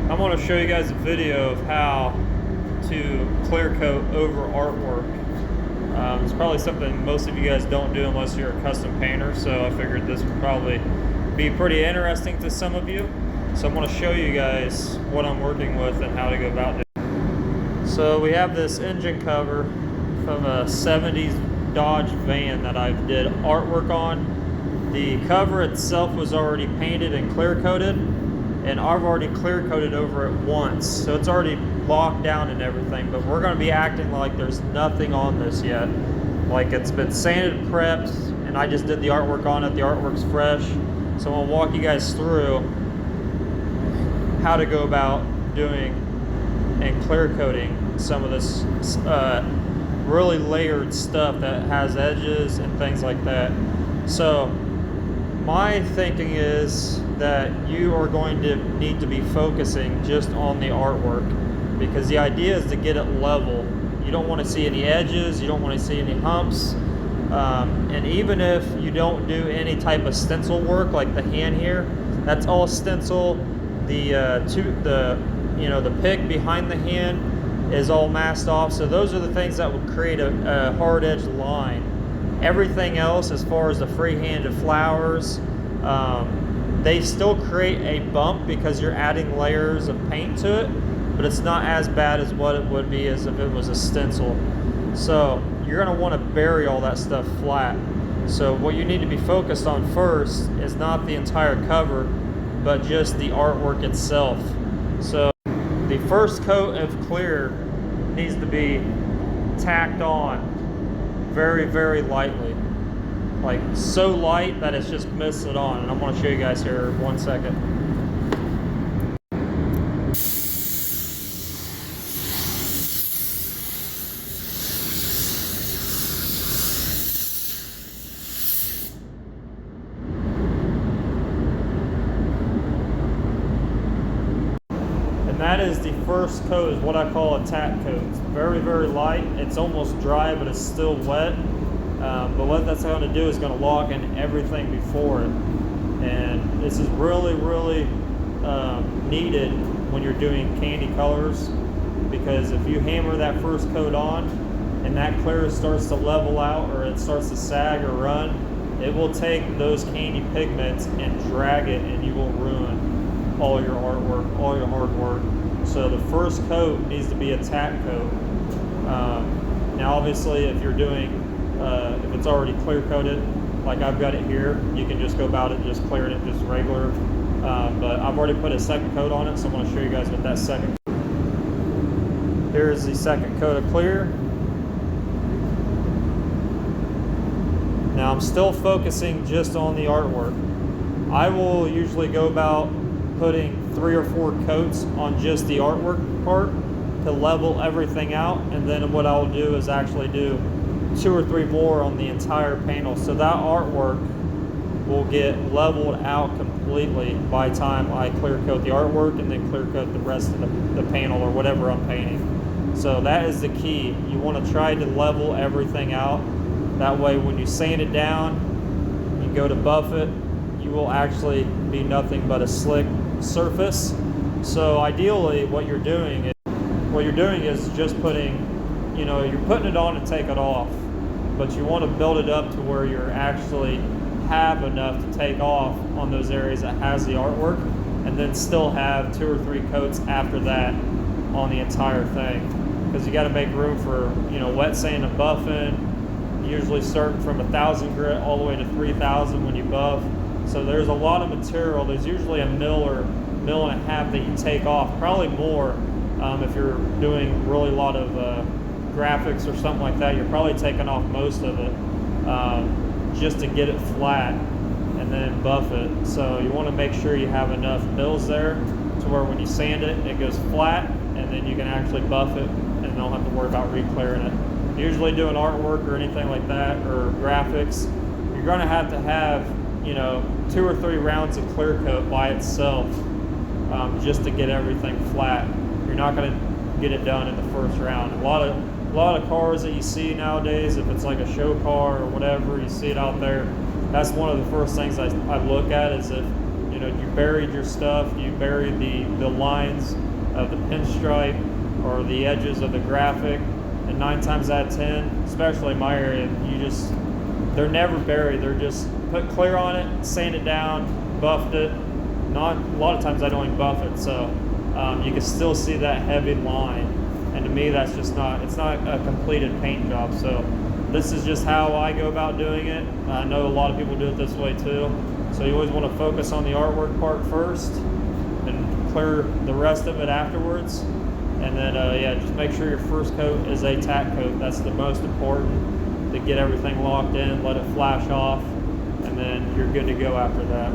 I'm going to show you guys a video of how to clear coat over artwork. It's probably something most of you guys don't do unless you're a custom painter, so I figured this would probably be pretty interesting to some of you. So I'm going to show you guys what I'm working with and how to go about it. So we have this engine cover from a 70s Dodge van that I did artwork on. The cover itself was already painted and clear coated, and I've already clear coated over it once, so it's already locked down and everything, but we're going to be acting like there's nothing on this yet, like it's been sanded and prepped, and I just did the artwork on it. The artwork's fresh, so I'm going to walk you guys through how to go about doing and clear coating some of this really layered stuff that has edges and things like that. So my thinking is that you are going to need to be focusing just on the artwork, because the idea is to get it level. You don't want to see any edges, you don't want to see any humps, and even if you don't do any type of stencil work like the hand here, that's all stencil. The pick behind the hand is all masked off, so those are the things that would create a hard edge line. Everything else, as far as the free-handed flowers, they still create a bump because you're adding layers of paint to it, but it's not as bad as what it would be as if it was a stencil. So you're going to want to bury all that stuff flat. So what you need to be focused on first is not the entire cover, but just the artwork itself. So the first coat of clear needs to be tacked on very, very lightly, like so light that it's just missed it on. And I'm going to show you guys here in 1 second. And that is the first coat, is what I call a tack coat. It's very, very light. It's almost dry, but it's still wet. But what that's going to do is going to lock in everything before it. And this is really, really needed when you're doing candy colors, because if you hammer that first coat on and that clear starts to level out, or it starts to sag or run, it will take those candy pigments and drag it, and you will ruin all your artwork, all your hard work. So the first coat needs to be a tack coat. Now obviously if you're doing, if it's already clear coated, like I've got it here, you can just go about it just clearing it just regular. But I've already put a second coat on it, so I'm going to show you guys what that second. Here's the second coat of clear. Now I'm still focusing just on the artwork. I will usually go about putting 3 or 4 coats on just the artwork part to level everything out, and then what I'll do is actually do 2 or 3 more on the entire panel, so that artwork will get leveled out completely by the time I clear coat the artwork and then clear coat the rest of the panel or whatever I'm painting. So that is the key. You want to try to level everything out. That way when you sand it down, you go to buff it, you will actually be nothing but a slick surface. So ideally what you're doing is just putting, you're putting it on to take it off, but you want to build it up to where you're actually have enough to take off on those areas that has the artwork, and then still have 2 or 3 coats after that on the entire thing, because you got to make room for wet sand and buffing, usually starting from 1,000 grit all the way to 3,000 when you buff. So there's a lot of material. There's usually a mil or mil and a half that you take off, probably more if you're doing really a lot of graphics or something like that. You're probably taking off most of it just to get it flat and then buff it. So you want to make sure you have enough mils there to where when you sand it, it goes flat, and then you can actually buff it and don't have to worry about re-clearing it. Usually doing artwork or anything like that, or graphics, you're going to have 2 or 3 rounds of clear coat by itself, just to get everything flat. You're not going to get it done in the first round. A lot of cars that you see nowadays, if it's like a show car or whatever, you see it out there, that's one of the first things I look at, is if you buried your stuff, you buried the lines of the pinstripe or the edges of the graphic, and 9 times out of 10, especially in my area, they're never buried. They're just put clear on it, sand it down, buffed it. A lot of times I don't even buff it, so you can still see that heavy line. And to me, that's just it's not a completed paint job. So this is just how I go about doing it. I know a lot of people do it this way too. So you always want to focus on the artwork part first and clear the rest of it afterwards. And then yeah, just make sure your first coat is a tack coat. That's the most important, to get everything locked in, let it flash off, and then you're good to go after that.